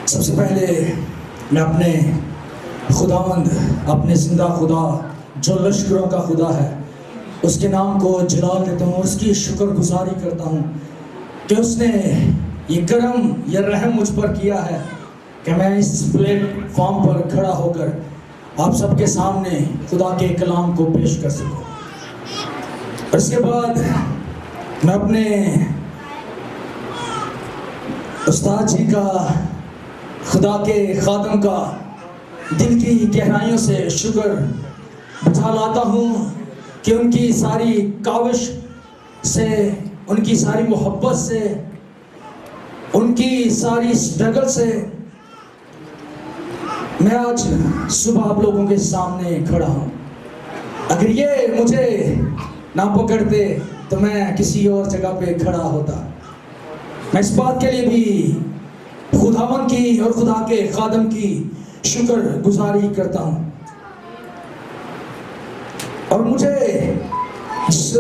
سب سے پہلے میں اپنے خداوند، اپنے زندہ خدا جو لشکروں کا خدا ہے، اس کے نام کو جلال دیتا ہوں اور اس کی شکر گزاری کرتا ہوں کہ اس نے یہ کرم، یہ رحم مجھ پر کیا ہے کہ میں اس پلیٹ فارم پر کھڑا ہو کر آپ سب کے سامنے خدا کے کلام کو پیش کر سکوں۔ اور اس کے بعد میں اپنے استاد جی کا، خدا کے خادم کا دل کی گہرائیوں سے شکر بجھا لاتا ہوں کہ ان کی ساری کاوش سے، ان کی ساری محبت سے، ان کی ساری سٹرگل سے میں آج صبح آپ لوگوں کے سامنے کھڑا ہوں۔ اگر یہ مجھے نہ پکڑتے تو میں کسی اور جگہ پہ کھڑا ہوتا۔ میں اس بات کے لیے بھی خداوند کی اور خدا کے خادم کی شکر گزاری کرتا ہوں۔ اور مجھے جس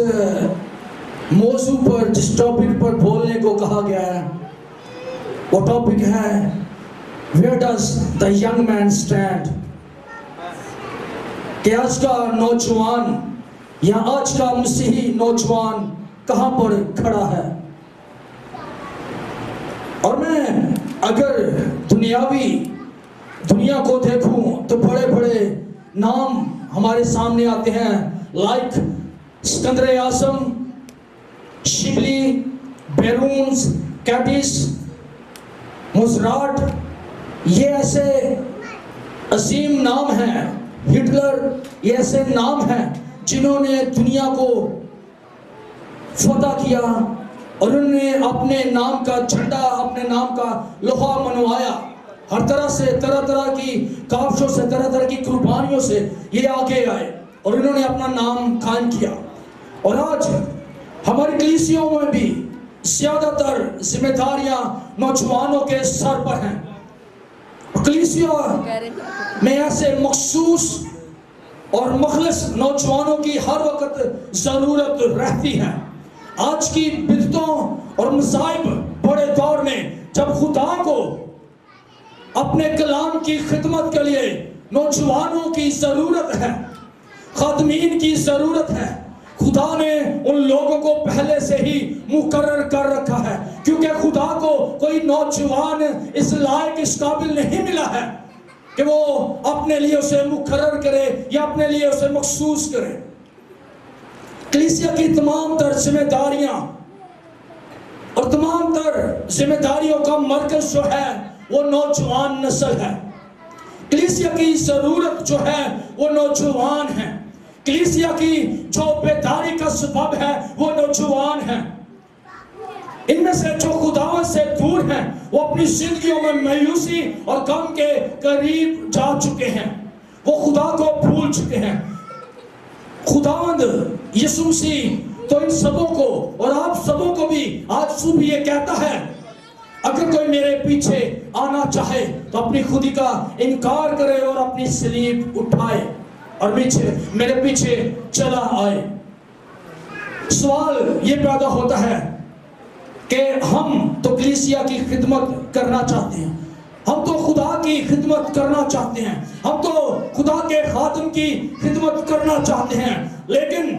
موضوع پر، جس ٹاپک پر بولنے کو کہا گیا ہے، وہ ٹاپک ہے Where does the young man stand؟ کہ آج کا نوجوان یا آج کا مسیحی نوجوان کہاں پر کھڑا ہے؟ اور میں اگر دنیا کو دیکھوں تو بڑے بڑے نام ہمارے سامنے آتے ہیں، لائک اسکندر اعظم، شبلی، بیرونز، کیٹس، موزارٹ، یہ ایسے عظیم نام ہیں، ہٹلر، یہ ایسے نام ہیں جنہوں نے دنیا کو فتح کیا اور انہوں نے اپنے نام کا جھنڈا، اپنے نام کا لوہا منوایا۔ ہر طرح سے، طرح طرح کی کاوشوں سے، طرح طرح کی قربانیوں سے یہ آگے آئے اور انہوں نے اپنا نام قائم کیا۔ اور آج ہماری کلیسیوں میں بھی زیادہ تر ذمہ داریاں نوجوانوں کے سر پر ہیں۔ کلیسیوں میں ایسے مخصوص اور مخلص نوجوانوں کی ہر وقت ضرورت رہتی ہے۔ آج کی بدعتوں اور مذاہب بڑے دور میں جب خدا کو اپنے کلام کی خدمت کے لیے نوجوانوں کی ضرورت ہے، خادمین کی ضرورت ہے، خدا نے ان لوگوں کو پہلے سے ہی مقرر کر رکھا ہے، کیونکہ خدا کو کوئی نوجوان اس لائق، اس قابل نہیں ملا ہے کہ وہ اپنے لیے اسے مقرر کرے یا اپنے لیے اسے مخصوص کرے۔ کلیسیا کی تمام تر ذمہ داریاں اور تمام تر ذمہ داریوں کا مرکز جو ہے وہ نوجوان نسل ہے۔ کلیسیا کی ضرورت جو ہے وہ نوجوان ہے۔ کلیسیا کی جو بیداری کا سبب ہے وہ نوجوان ہیں۔ ان میں سے جو خداوند سے دور ہیں وہ اپنی زندگیوں میں مایوسی اور غم کے قریب جا چکے ہیں، وہ خدا کو بھول چکے ہیں۔ خداوند یسوع مسیح تو ان سبوں کو اور آپ سبوں کو بھی آج صبح یہ کہتا ہے، اگر کوئی میرے پیچھے آنا چاہے تو اپنی خودی کا انکار کرے اور اپنی صلیب اٹھائے اور میرے پیچھے چلا آئے۔ سوال یہ پیدا ہوتا ہے کہ ہم تو کلیسیا کی خدمت کرنا چاہتے ہیں، ہم تو خدا کی خدمت کرنا چاہتے ہیں، ہم تو خدا کے خادم کی خدمت کرنا چاہتے ہیں، لیکن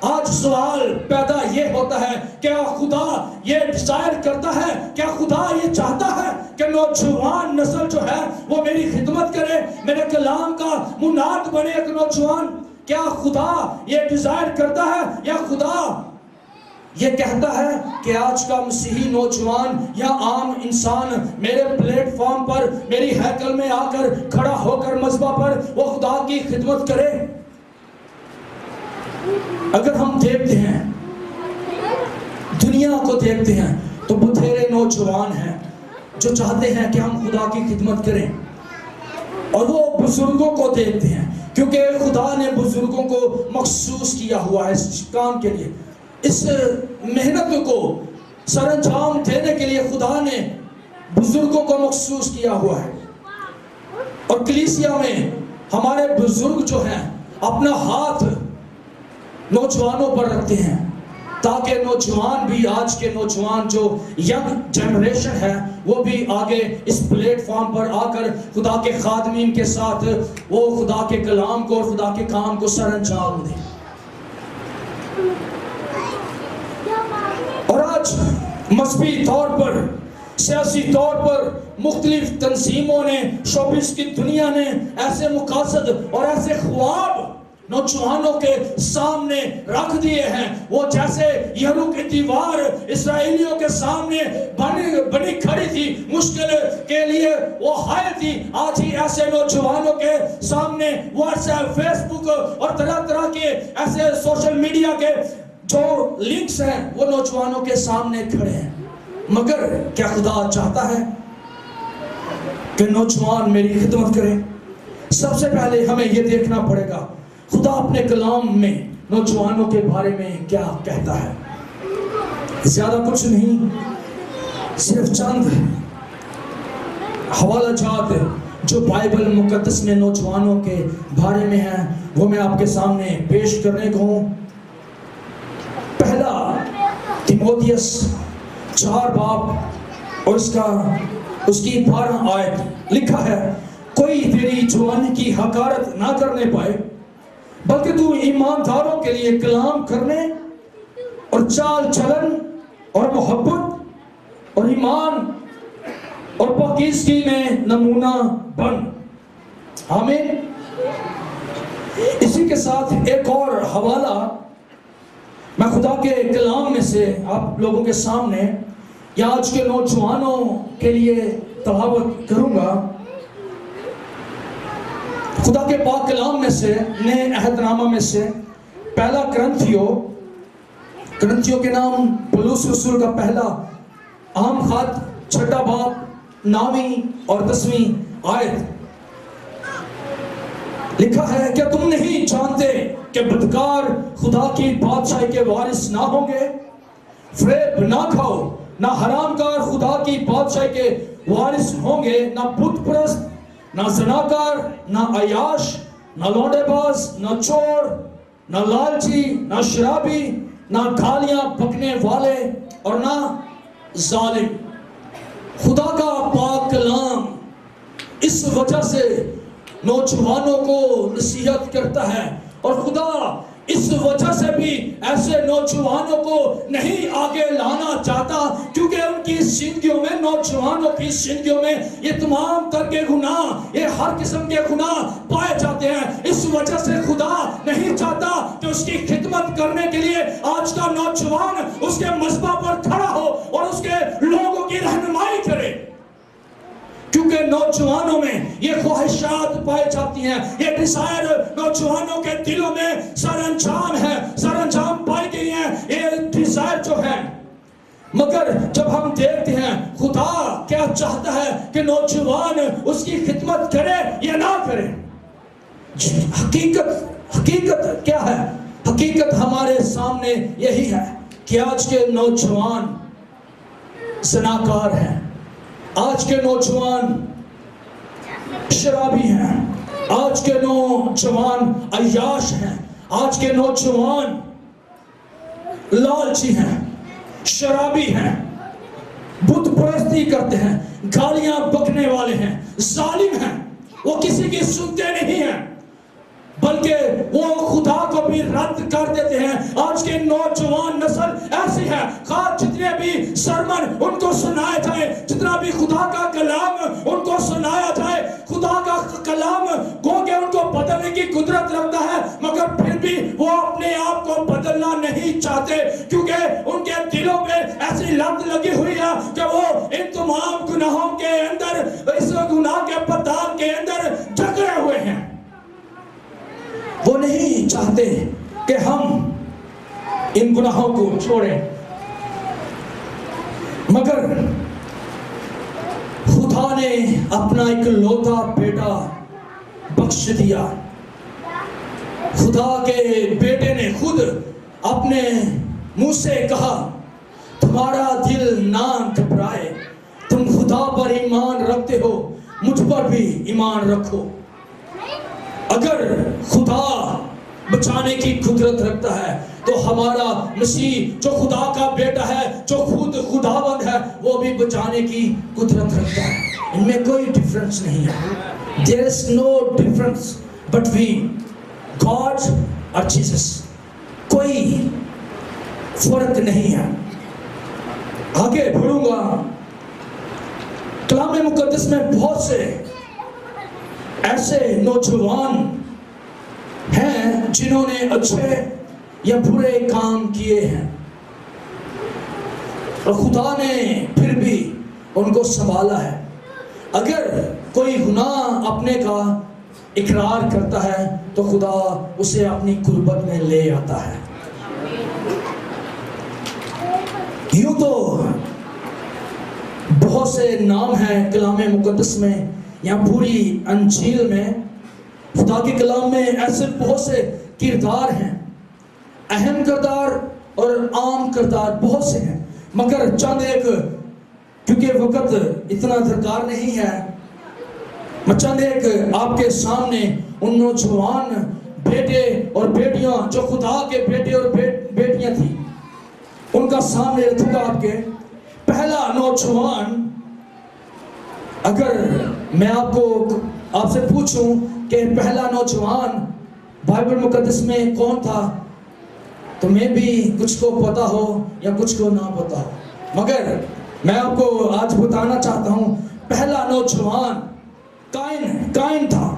آج سوال پیدا یہ ہوتا ہے، کیا خدا یہ ڈیزائر کرتا ہے، کیا خدا یہ چاہتا ہے کہ نوجوان نسل جو ہے وہ میری خدمت کرے، میرے کلام کا مناد بنے ایک نوجوان؟ کیا خدا یہ ڈیزائر کرتا ہے یا خدا یہ کہتا ہے کہ آج کا مسیحی نوجوان یا عام انسان میرے پلیٹ فارم پر، میری ہیکل میں آ کر کھڑا ہو کر مذبح پر وہ خدا کی خدمت کرے؟ اگر ہم دیکھتے ہیں، دنیا کو دیکھتے ہیں، تو بتھیرے نوجوان ہیں جو چاہتے ہیں کہ ہم خدا کی خدمت کریں، اور وہ بزرگوں کو دیکھتے ہیں کیونکہ خدا نے بزرگوں کو مخصوص کیا ہوا ہے اس کام کے لیے، اس محنت کو سر انجام دینے کے لیے خدا نے بزرگوں کو مخصوص کیا ہوا ہے۔ اور کلیسیا میں ہمارے بزرگ جو ہیں اپنا ہاتھ نوجوانوں پر رکھتے ہیں تاکہ نوجوان بھی، آج کے نوجوان جو ینگ جنریشن ہے، وہ بھی آگے اس پلیٹ فارم پر آ کر خدا کے خادمین کے ساتھ وہ خدا کے کلام کو اور خدا کے کام کو سر انجام دیں. اور آج مذہبی طور پر، سیاسی طور پر مختلف تنظیموں نے، شوبز کی دنیا نے ایسے مقاصد اور ایسے خواب نوجوانوں کے سامنے رکھ دیے ہیں. وہ جیسے یریکو کی دیوار اسرائیلیوں کے سامنے بنی کھڑی تھی، مشکل کے لیے وہ حائل تھی، آج ہی ایسے نوجوانوں کے سامنے واٹس ایپ، فیس بک اور طرح طرح کے ایسے سوشل میڈیا کے جو لنکس ہیں وہ نوجوانوں کے سامنے کھڑے ہیں. مگر کیا خدا چاہتا ہے کہ نوجوان میری خدمت کریں؟ سب سے پہلے ہمیں یہ دیکھنا پڑے گا خدا اپنے کلام میں نوجوانوں کے بارے میں کیا کہتا ہے. زیادہ کچھ نہیں، صرف چند حوالہ جات جو بائبل مقدس میں نوجوانوں کے بارے میں ہیں وہ میں آپ کے سامنے پیش کرنے کو ہوں. پہلا تیموتھیوس 4 باب اور اس کی 12 آیت لکھا ہے، کوئی تیری جوانی کی حقارت نہ کرنے پائے، بلکہ تو ایمانداروں کے لیے کلام کرنے اور چال چلن اور محبت اور ایمان اور پاکیزگی میں نمونہ بن. آمین. اسی کے ساتھ ایک اور حوالہ میں خدا کے کلام میں سے آپ لوگوں کے سامنے یا آج کے نوجوانوں کے لیے تلاوت کروں گا. خدا کے پاک کلام میں سے، نئے عہد نامہ میں سے پہلا کرنتھیوں کے نام پولس رسول کا پہلا عام خط 6 باب 9 اور 10 آیت لکھا ہے، کیا تم نہیں جانتے کہ بدکار خدا کی بادشاہی کے وارث نہ ہوں گے؟ فریب نہ کھاؤ، نہ حرام کار خدا کی بادشاہی کے وارث ہوں گے، نہ بت پرست، نہ زناکار، نہ عیاش، نہ لونڈے باز، نہ چور، نہ لالچی، نہ شرابی، نہ گالیاں بکنے والے اور نہ ظالم. خدا کا پاک کلام اس وجہ سے نوجوانوں کو نصیحت کرتا ہے، اور خدا اس وجہ سے بھی ایسے نوجوانوں کو نہیں آگے لانا چاہتا، کیونکہ ان کی زندگیوں میں، نوجوانوں کی زندگیوں میں یہ تمام طرح کے گناہ، یہ ہر قسم کے گناہ پائے جاتے ہیں. اس وجہ سے خدا نہیں چاہتا کہ اس کی خدمت کرنے کے لیے آج کا نوجوان اس کے مذبح پر کھڑا ہو اور اس کے لوگوں کی رہنمائی کرے، کیونکہ نوجوانوں میں یہ خواہشات پائی جاتی ہیں، یہ ڈیزائر نوجوانوں کے دلوں میں سر انجام پائی گئی ہیں، یہ ڈیزائر جو ہے. مگر جب ہم دیکھتے ہیں خدا کیا چاہتا ہے کہ نوجوان اس کی خدمت کرے یا نہ کرے، حقیقت کیا ہے؟ حقیقت ہمارے سامنے یہی ہے کہ آج کے نوجوان زناکار ہیں، آج کے نوجوان شرابی ہیں، آج کے نوجوان عیاش ہیں، آج کے نوجوان لالچی ہیں، شرابی ہیں، بت پرستی کرتے ہیں، گالیاں بکنے والے ہیں، ظالم ہیں. وہ کسی کی سنتے نہیں ہیں، بلکہ وہ خدا کو بھی رد کر دیتے ہیں. آج کے نوجوان نسل ایسی ہے، خواہ جتنے بھی سرمن ان کو سنایا جائے، جتنا بھی خدا کا کلام ان کو سنایا جائے، خدا کا کلام گو کہ ان کو بدلنے کی قدرت رکھتا ہے، مگر پھر بھی وہ اپنے آپ کو بدلنا نہیں چاہتے، کیونکہ ان کے دلوں پہ ایسی لت لگی ہوئی ہے کہ وہ ان تمام گناہوں کے اندر، اس گناہ کے پتال کے اندر جکڑے ہوئے ہیں. وہ نہیں چاہتے کہ ہم ان گناہوں کو چھوڑیں، مگر خدا نے اپنا ایک لوتا بیٹا بخش دیا. خدا کے بیٹے نے خود اپنے منہ سے کہا، تمہارا دل نہ گھبرائے، تم خدا پر ایمان رکھتے ہو، مجھ پر بھی ایمان رکھو. اگر خدا بچانے کی قدرت رکھتا ہے. تو ہمارا مسیح جو خدا کا بیٹا ہے, جو خود خداوند ہے, وہ بھی بچانے کی قدرت رکھتا ہے. ان میں کوئی ڈفرنس نہیں ہے. There is no difference between God اور Jesus. کوئی فرق نہیں ہے. آگے بڑھوں گا. کلام مقدس میں بہت سے ایسے نوجوان ہیں جنہوں نے اچھے یا برے کام کیے ہیں, اور خدا نے پھر بھی ان کو سنبھالا ہے. اگر کوئی گناہ اپنے کا اقرار کرتا ہے تو خدا اسے اپنی قربت میں لے آتا ہے. یوں تو بہت سے نام ہیں کلام مقدس میں یا پوری انجیل میں. خدا کے کلام میں ایسے بہت سے کردار ہیں, اہم کردار اور عام کردار بہت سے ہیں, مگر چند ایک, کیونکہ وقت اتنا درکار نہیں ہے, میں چند ایک آپ کے سامنے ان نوجوان بیٹے اور بیٹیاں جو خدا کے بیٹے اور بیٹیاں تھیں ان کا سامنے رکھوں گا آپ کے. پہلا نوجوان, اگر میں آپ سے پوچھوں کہ پہلا نوجوان بائبل مقدس میں کون تھا, تو میں بھی کچھ کو پتا ہو یا کچھ کو نہ پتا ہو, مگر میں آپ کو آج بتانا چاہتا ہوں پہلا نوجوان قائن تھا.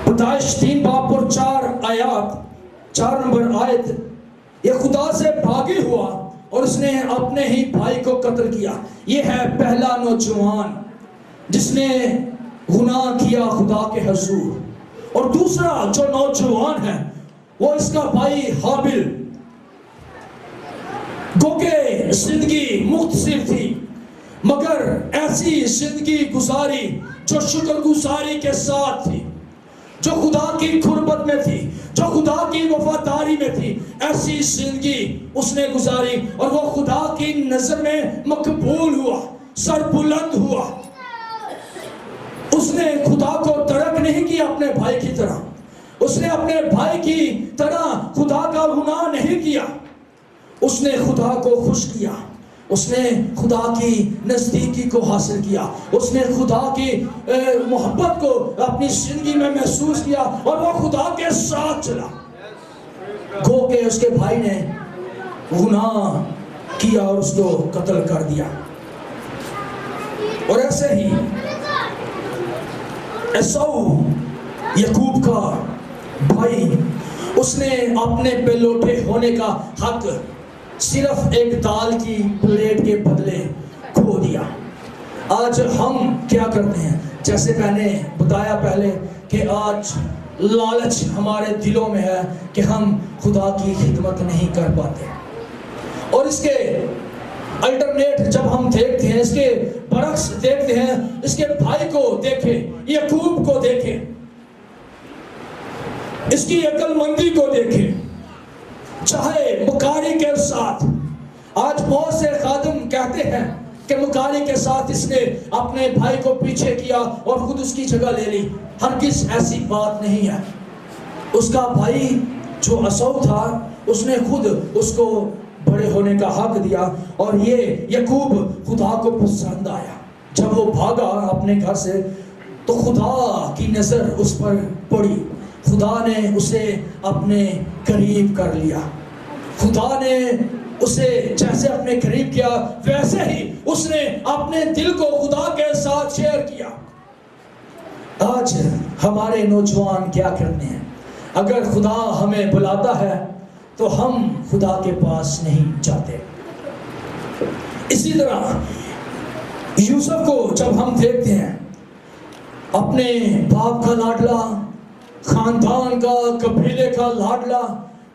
پیدائش 3 باب اور 4 نمبر آیت. یہ خدا سے بھاگی ہوا اور اس نے اپنے ہی بھائی کو قتل کیا. یہ ہے پہلا نوجوان جس نے گناہ کیا خدا کے حضور. اور دوسرا جو نوجوان ہے وہ اس کا بھائی حابل. گو کہ زندگی مختصر تھی, مگر ایسی زندگی گزاری جو شکر گزاری کے ساتھ تھی, جو خدا کی قربت میں تھی, جو خدا کی وفاداری میں تھی. ایسی زندگی اس نے گزاری اور وہ خدا کی نظر میں مقبول ہوا, سر بلند ہوا. اس نے خدا کو ترک نہیں کیا اپنے بھائی کی طرح. اس نے اپنے بھائی کی طرح خدا کا گناہ نہیں کیا. اس نے خدا کو خوش کیا. اس نے خدا کی نزدیکی کو حاصل کیا. اس نے خدا کی محبت کو اپنی زندگی میں محسوس کیا اور وہ خدا کے ساتھ چلا. گو کہ اس کے بھائی نے گناہ کیا اور اس کو قتل کر دیا. اور ایسے ہی عیسو یعقوب کا بھائی, اس نے اپنے بیلوٹے ہونے کا حق صرف ایک دال کی پلیٹ کے بدلے کھو دیا. آج ہم کیا کرتے ہیں, جیسے میں نے بتایا پہلے کہ آج لالچ ہمارے دلوں میں ہے کہ ہم خدا کی خدمت نہیں کر پاتے. اور اس کے الٹرنیٹ جب ہم دیکھتے ہیں, اس کے برعکس دیکھتے ہیں, اس کے بھائی کو دیکھیں, یعقوب کو دیکھیں, اس کی عقل مندی کو دیکھیں, چاہے مکاری کے ساتھ. آج بہت سے خادم کہتے ہیں کہ مکاری کے ساتھ اس نے اپنے بھائی کو پیچھے کیا اور خود اس کی جگہ لے لی. ہرگز ایسی بات نہیں ہے. اس کا بھائی جو عیسو تھا اس نے خود اس کو بڑے ہونے کا حق دیا, اور یہ یعقوب خدا کو پسند آیا. جب وہ بھاگا اپنے گھر سے تو خدا کی نظر اس پر پڑی. خدا نے اسے اپنے قریب کر لیا. خدا نے اسے جیسے اپنے قریب کیا ویسے ہی اس نے اپنے دل کو خدا کے ساتھ شیئر کیا. آج ہمارے نوجوان کیا کرتے ہیں, اگر خدا ہمیں بلاتا ہے تو ہم خدا کے پاس نہیں جاتے. اسی طرح یوسف کو جب ہم دیکھتے ہیں, اپنے باپ کا لاڈلا, خاندان کا, قبیلے کا لاڈلا,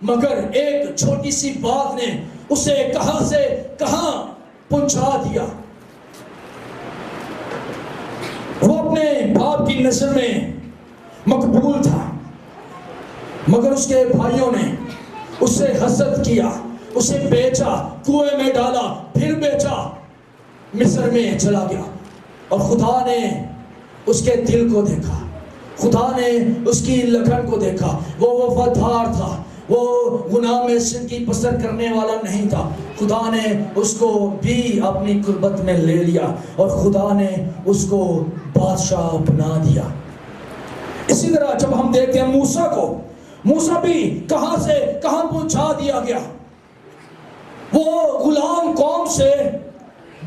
مگر ایک چھوٹی سی بات نے اسے کہاں سے کہاں پہنچا دیا. وہ اپنے باپ کی نظر میں مقبول تھا, مگر اس کے بھائیوں نے اسے حسد کیا, اسے بیچا, کنویں میں ڈالا, پھر بیچا, مصر میں چلا گیا. اور خدا نے اس کے دل کو دیکھا, خدا نے اس کی لگن کو دیکھا، وہ وفادار تھا، وہ گناہ میں زندگی بسر کرنے والا نہیں تھا. خدا نے اس کو بھی اپنی قربت میں لے لیا اور خدا نے اس کو بادشاہ بنا دیا. اسی طرح جب ہم دیکھتے ہیں موسیٰ کو، موسیٰ بھی کہاں سے کہاں پہنچا دیا گیا. وہ غلام قوم سے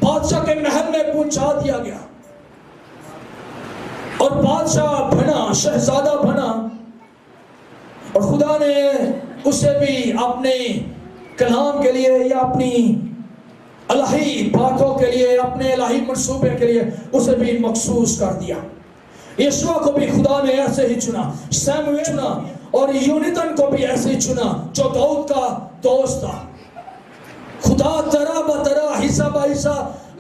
بادشاہ کے محل میں پہنچا دیا گیا اور بادشاہ بنا، شہزادہ بنا. اور خدا نے اسے بھی اپنے کلام کے لیے یا اپنی الہی باتوں کے لیے، اپنے الہی منصوبے کے لیے اسے بھی مخصوص کر دیا. یشوع کو بھی خدا نے ایسے ہی چنا، سیموئیل چنا، اور یونیتن کو بھی ایسے ہی چنا جو داؤد کا دوست تھا. خدا طرح بطرح، حصہ بہ حصہ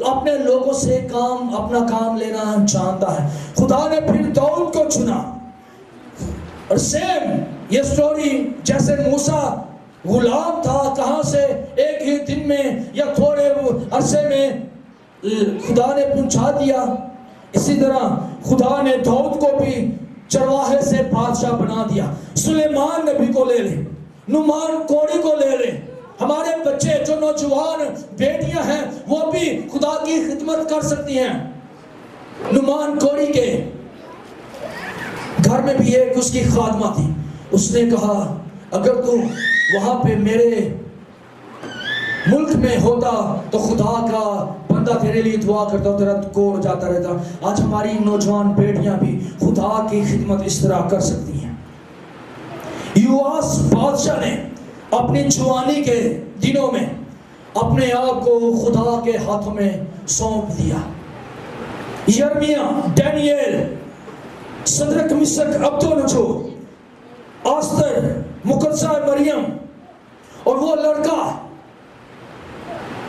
اپنے لوگوں سے اپنا کام لینا جانتا ہے. خدا نے پھر داؤد کو چنا. اور سیم یہ سٹوری جیسے موسیٰ غلام تھا، کہاں سے ایک ہی دن میں یا تھوڑے عرصے میں خدا نے پہنچا دیا، اسی طرح خدا نے داؤد کو بھی چرواہے سے بادشاہ بنا دیا. سلیمان نبی کو لے لیں، نعمان کوڑی کو لے لیں، ہمارے بچے جو نوجوان بیٹیاں ہیں وہ بھی خدا کی خدمت کر سکتی ہیں. نعمان کوڑی کے گھر میں بھی ایک اس کی خادمہ تھی. اس نے کہا اگر تو وہاں پہ میرے ملک میں ہوتا تو خدا کا بندہ تیرے لیے دعا کرتا، تیرا کور جاتا رہتا. آج ہماری نوجوان بیٹیاں بھی خدا کی خدمت اس طرح کر سکتی ہیں. یواس بادشاہ نے اپنی جوانی کے دنوں میں اپنے آپ کو خدا کے ہاتھوں میں سونپ دیا. یرمیہ، ڈینیل، صدرک، مسک، عبدالنجو، آستر، مقدسہ مریم، اور وہ لڑکا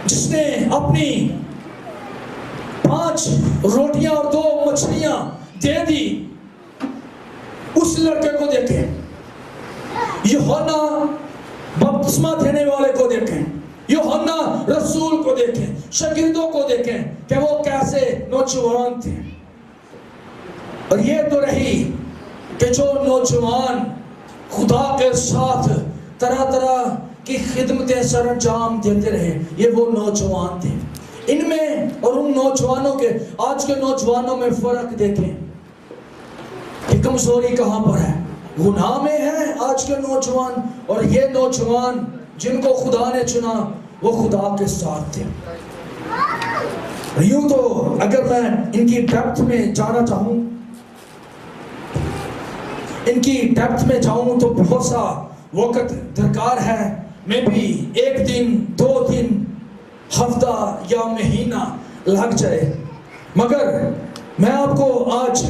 جس نے اپنی 5 روٹیاں اور 2 مچھلیاں دے دی، اس لڑکے کو دیکھیں. یوحنا بپتسمہ دینے والے کو دیکھیں، یوحنا رسول کو دیکھیں، شاگردوں کو دیکھیں کہ وہ کیسے نوجوان تھے. اور یہ تو رہی کہ جو نوجوان خدا کے ساتھ طرح طرح کی خدمتیں سر انجام دیتے رہے، یہ وہ نوجوان تھے. ان میں اور ان نوجوانوں کے، آج کے نوجوانوں میں فرق دیکھیں کہ کمزوری کہاں پر ہے. گناہ میں ہے آج کے نوجوان، اور یہ نوجوان جن کو خدا نے چنا وہ خدا کے ساتھ تھے. یوں تو اگر میں ان کی ڈیپتھ میں جانا چاہوں، ان کی ڈیپتھ میں جاؤں تو بہت سا وقت درکار ہے. میں بھی 1 دن 2 دن، ہفتہ یا مہینہ لگ جائے، مگر میں آپ کو آج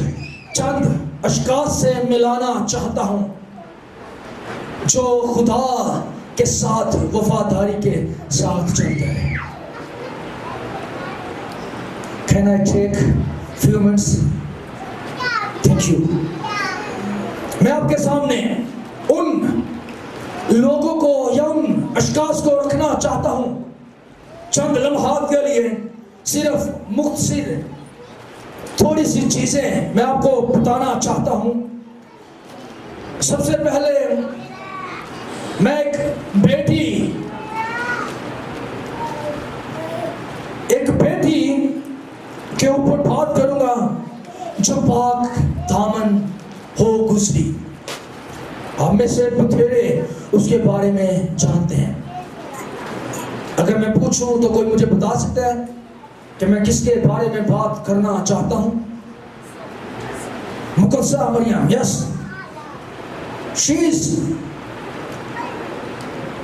چند اشخاص سے ملانا چاہتا ہوں جو خدا کے ساتھ وفاداری کے ساتھ چلتے ہیں. Can I take few minutes? Thank you. میں آپ کے سامنے ان لوگوں کو یا ان اشخاص کو رکھنا چاہتا ہوں چند لمحات کے لیے. صرف مختصر تھوڑی سی چیزیں میں آپ کو بتانا چاہتا ہوں. سب سے پہلے میں ایک بیٹی کے اوپر بات کروں گا جو پاک دامن ہو گزری. آپ میں سے بتھیرے اس کے بارے میں جانتے ہیں. اگر میں پوچھوں تو کوئی مجھے بتا سکتا ہے کہ میں کس کے بارے میں بات کرنا چاہتا ہوں؟ مقدسہ مریم. یس، شیز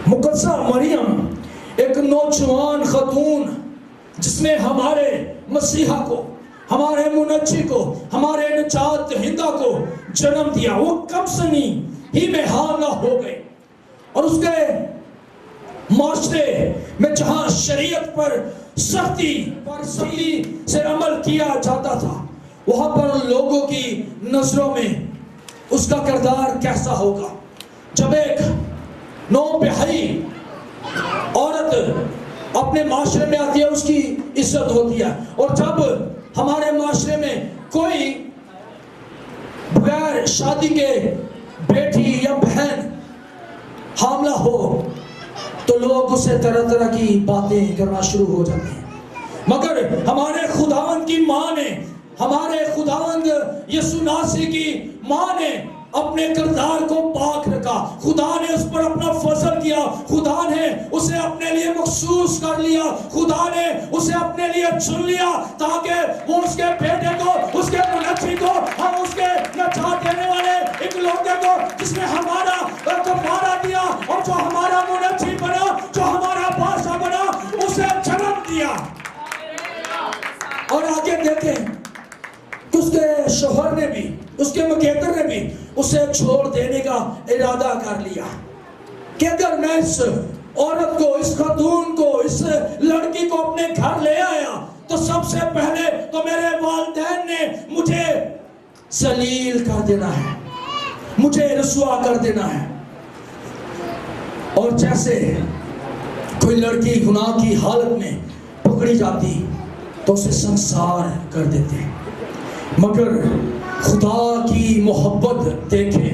مقدسہ مریم ایک نوجوان خاتون جس نے ہمارے مسیحا کو، ہمارے منجی کو، ہمارے نجات دہندہ کو جنم دیا. وہ کم سنی ہی میں حاملہ ہو گئے، اور اس کے معاشرے میں جہاں شریعت پر سختی سے عمل کیا جاتا تھا، وہاں پر لوگوں کی نظروں میں اس کا کردار کیسا ہوگا. جب ایک نوبہائی عورت اپنے معاشرے میں آتی ہے اس کی عزت ہوتی ہے، اور جب ہمارے معاشرے میں کوئی بغیر بغیر شادی کے بیٹی یا بہن حاملہ ہو تو لوگ اسے طرح طرح کی باتیں کرنا شروع ہو جاتے ہیں، مگر ہمارے خداوند کی ماں نے، ہمارے خداوند یسوع ناصری کی ماں نے اپنے کردار کو پاک رکھا. خدا نے اس پر اپنا فضل کیا، خدا نے اسے اپنے لیے مخصوص کر لیا، خدا نے اسے اپنے لیے چن لیا تاکہ وہ اس کے بیٹے کو، اس کے منجی کو، ہم اس کے نجات دینے والے ایک لوگے کو جس نے ہمارا کفارہ دیا اور جو ہمارا منجی بنا، جو ہمارا بادشاہ بنا، اسے جنم دیا. اور آگے دیکھیں کہ اس کے شوہر نے بھی، اس کے مکیتر نے بھی اسے چھوڑ دینے کا ارادہ کر لیا کہ اگر میں اس عورت کو، اس خاتون کو، اس لڑکی کو اپنے گھر لے آیا تو سب سے پہلے تو میرے والدین نے مجھے ذلیل کر دینا ہے، مجھے رسوا کر دینا ہے. اور جیسے کوئی لڑکی گناہ کی حالت میں پکڑی جاتی تو اسے سنسار کر دیتے ہیں، مگر خدا کی محبت دیکھیں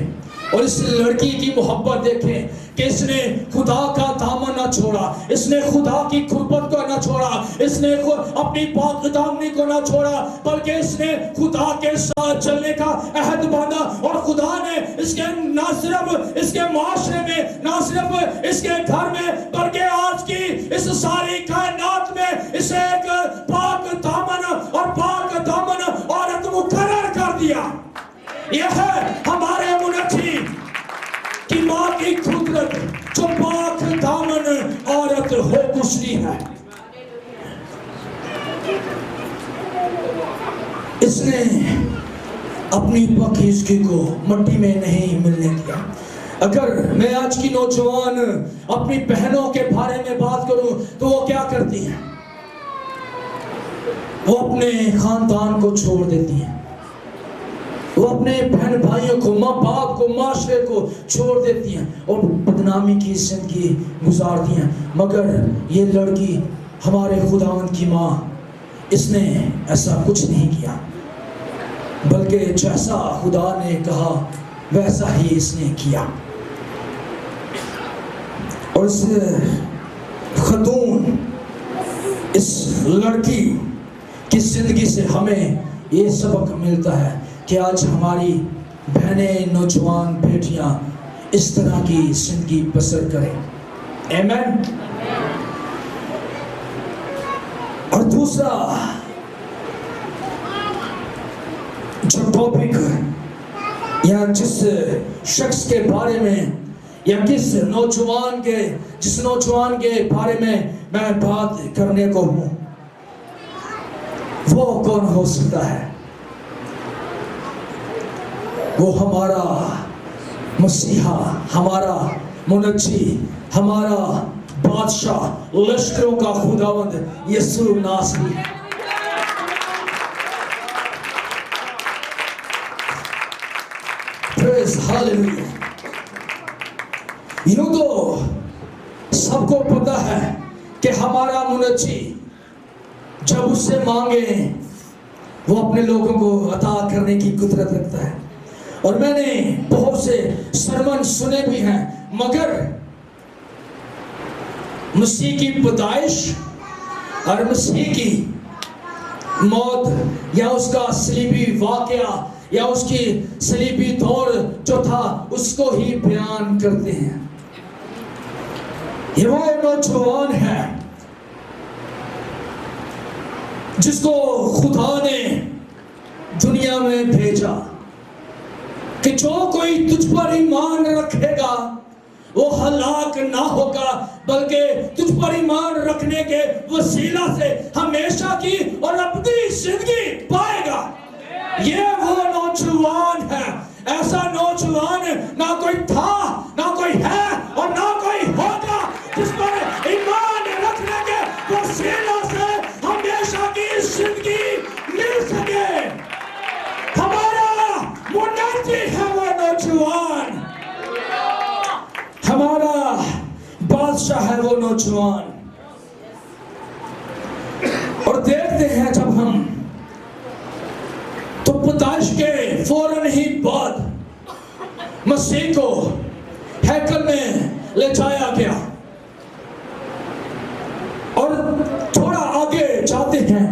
اور اس لڑکی کی محبت دیکھیں کہ اس نے خدا کا دامن نہ چھوڑا، اس نے خدا کی قربت کو نہ چھوڑا، اس نے اپنی پاک دامنی کو نہ چھوڑا، بلکہ اس نے خدا کے ساتھ چلنے کا عہد باندھا. اور خدا نے اس کے نہ صرف اس کے معاشرے میں، نہ صرف اس کے گھر میں، بلکہ آج کی اس ساری کائنات میں اسے ایک پاک دامن اور پاک دامن عورت مقرر کر دیا. یہ ہے ہمارے منجی کی ماں کی قدرت جو پاک دامن عورت ہو گزری ہے. اس نے اپنی پاکیزگی کو مٹی میں نہیں ملنے دیا. اگر میں آج کی نوجوان اپنی بہنوں کے بارے میں بات کروں تو وہ کیا کرتی ہیں؟ وہ اپنے خاندان کو چھوڑ دیتی ہیں، وہ اپنے بہن بھائیوں کو، ماں باپ کو، معاشرے کو چھوڑ دیتی ہیں اور بدنامی کی زندگی گزارتی ہیں. مگر یہ لڑکی، ہمارے خداوند کی ماں، اس نے ایسا کچھ نہیں کیا، بلکہ جیسا خدا نے کہا ویسا ہی اس نے کیا. اور اس خاتون، اس لڑکی کی زندگی سے ہمیں یہ سبق ملتا ہے کہ آج ہماری بہنیں، نوجوان بیٹیاں اس طرح کی زندگی بسر کریں. آمین. اور دوسرا جو ٹاپک یا جس شخص کے بارے میں یا جس نوجوان کے بارے میں بات کرنے کو ہوں، وہ کون ہو سکتا ہے؟ وہ ہمارا مسیحا، ہمارا منجی، ہمارا بادشاہ، لشکروں کا خداوند یسوع ناصری ہے. پریز ہاللویا. یوں تو سب کو پتا ہے کہ ہمارا منجی جب اس سے مانگے وہ اپنے لوگوں کو عطا کرنے کی قدرت رکھتا ہے. اور میں نے بہت سے سرمن سنے بھی ہیں، مگر مسیح کی پیدائش اور مسیح کی موت یا اس کا صلیبی واقعہ یا اس کی صلیبی دور جو تھا اس کو ہی بیان کرتے ہیں. یہ وہ نوجوان ہے جس کو خدا نے دنیا میں بھیجا کہ جو کوئی تجھ پر ایمان رکھے گا وہ ہلاک نہ ہوگا، بلکہ تجھ پر ایمان رکھنے کے وسیلہ سے ہمیشہ کی اور اپنی زندگی پائے گا. یہ وہ نوجوان ہے، ایسا نوجوان نہ کوئی تھا، نہ کوئی ہے اور نہ کوئی ہوگا، جس پر ایمان رکھنے کے وسیلہ سے ہمیشہ کی زندگی مل سکے. ہمارا منجی ہے وہ نوجوان، ہمارا بادشاہ ہے وہ نوجوان. اور دیکھتے ہیں جب ہم تو پیدائش کے فوراً ہی بعد مسیح کو ہیکل میں لے جایا گیا، اور تھوڑا آگے جاتے ہیں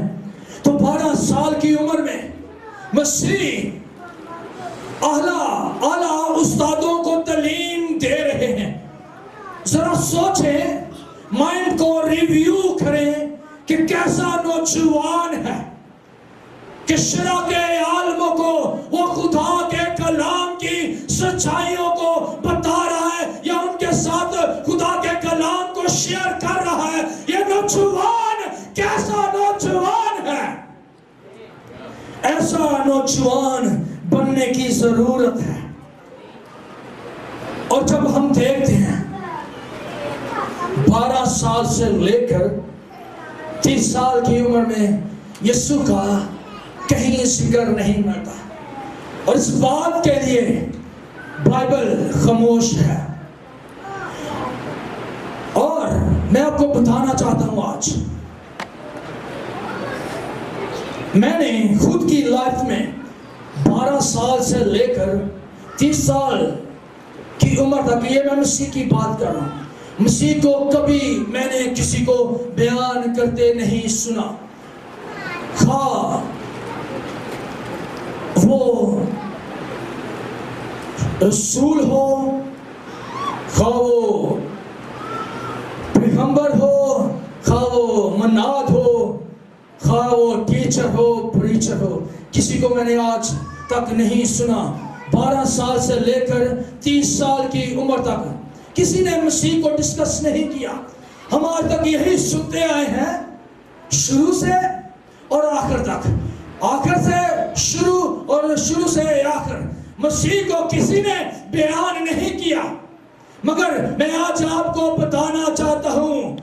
تو 12 سال کی عمر میں مسیح اعلیٰ استادوں کو تعلیم دے رہے ہیں۔ ذرا سوچیں، مائنڈ کو ریویو کریں کہ کیسا نوجوان ہے کہ شرح کے عالموں کو وہ خدا کے کلام کی سچائیوں کو بتا رہا ہے، یا ان کے ساتھ خدا کے کلام کو شیئر کر رہا ہے۔ یہ نوجوان کیسا نوجوان ہے؟ ایسا نوجوان بننے کی ضرورت ہے۔ اور جب ہم دیکھتے ہیں 12 سال سے لے کر 30 سال کی عمر میں یسوع کا کہیں ذکر نہیں ملتا، اور اس بات کے لیے بائبل خاموش ہے۔ اور میں آپ کو بتانا چاہتا ہوں، آج میں نے خود کی لائف میں 12 سال سے لے کر 30 سال کی عمر تک، یہ میں مسیح کی بات کر رہا ہوں، مسیح کو کبھی میں نے کسی کو بیان کرتے نہیں سنا، خواہ وہ رسول ہو، خواہ وہ پیغمبر ہو، خواہ وہ مناد ہو، خواہ وہ ٹیچر ہو، پریچر ہو، کسی کو میں نے آج تک نہیں سنا۔ 12 سال سے لے کر 30 سال کی عمر تک کسی نے مسیح کو ڈسکس نہیں کیا۔ ہم آج تک یہی سنتے آئے ہیں، شروع سے اور آخر تک، آخر سے شروع اور شروع سے آخر، مسیح کو کسی نے بیان نہیں کیا۔ مگر میں آج آپ کو بتانا چاہتا ہوں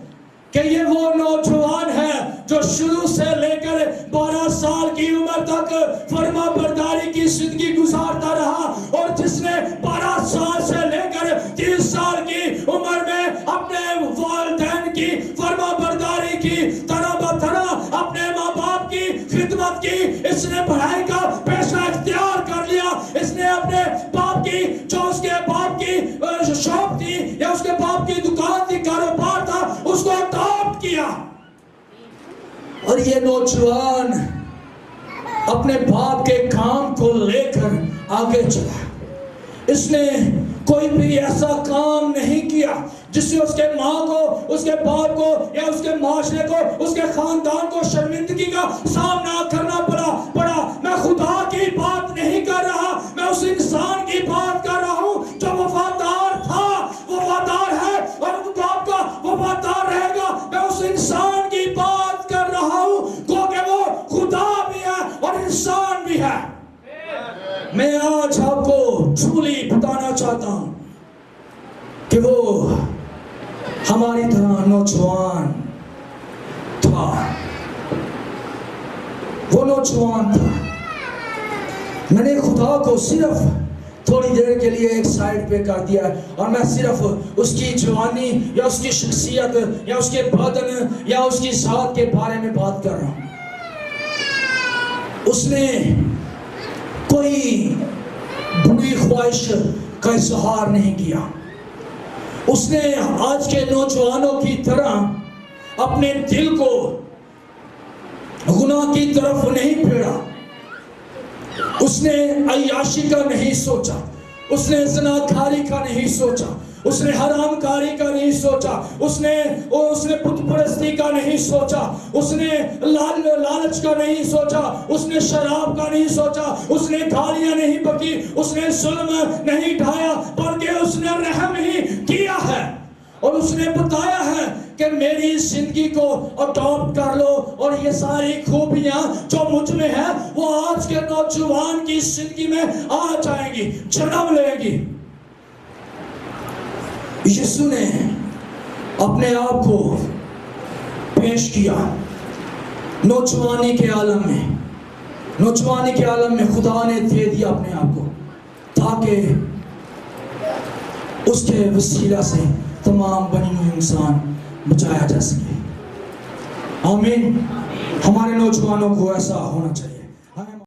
کہ یہ وہ نوجوان ہے جو شروع سے لے کر 12 سال کی عمر تک فرما برداری کی زندگی گزارتا رہا، اور جس نے 12 سال سے لے کر 30 سال کی عمر میں اپنے والدین کی فرما برداری کی، طرح بطرح اپنے ماں باپ کی خدمت کی، اس نے پڑھائی کا پیشہ اختیار کر لیا، اس نے اپنے باپ کی، جو اس کے باپ کی شاپ تھی یا اس کے باپ کی دکان تھی، کاروبار تھا، اس کو اڈاپٹ کیا۔ اور یہ نوجوان اپنے باپ کے کام کو لے کر آگے چلا۔ اس نے کوئی بھی ایسا کام نہیں کیا جس سے اس کے ماں کو، اس کے باپ کو یا اس کے معاشرے کو، اس کے خاندان کو شرمندگی کا سامنا کرنا پڑا۔ میں خدا کی بات نہیں کر رہا، میں اس انسان کی بات کر رہا ہوں جو وفادار تھا، وفادار ہے اور باپ کا وفادار رہے گا۔ میں اس انسان کی بات کر رہا ہوں کیونکہ وہ خدا بھی ہے اور انسان بھی ہے۔ میں آج آپ کو ٹرولی بتانا چاہتا ہوں کہ وہ ہماری طرح نوجوان تھا، وہ نوجوان تھا۔ میں نے خدا کو صرف تھوڑی دیر کے لیے ایک سائڈ پہ کر دیا، اور میں صرف اس کی جوانی یا اس کی شخصیت یا اس کے بدن یا اس کی ذات کے بارے میں بات کر رہا ہوں۔ اس نے کوئی بری خواہش کا اظہار نہیں کیا، اس نے آج کے نوجوانوں کی طرح اپنے دل کو گناہ کی طرف نہیں پھیرا، اس نے عیاشی کا نہیں سوچا، اس نے زناکاری کا نہیں سوچا، اس نے حرام کاری کا نہیں سوچا، اس نے بت پرستی کا نہیں سوچا، اس نے لالچ کا نہیں سوچا، اس نے شراب کا نہیں سوچا، اس نے گالیاں نہیں بکی، اس نے ظلم نہیں ڈھایا، بلکہ اس نے رحم ہی کیا ہے۔ اور اس نے بتایا ہے کہ میری زندگی کو اڈاپٹ کر لو، اور یہ ساری خوبیاں جو مجھ میں ہیں وہ آج کے نوجوان کی زندگی میں آ جائیں گی، جنم لے گی۔ یسوع نے اپنے آپ کو پیش کیا نوجوانی کے عالم میں، نوجوانی کے عالم میں خدا نے دے دیا اپنے آپ کو تاکہ اس کے وسیلہ سے تمام بنی ہوئی انسان بچایا جا سکے۔ آمین۔ ہمارے نوجوانوں کو ایسا ہونا چاہیے۔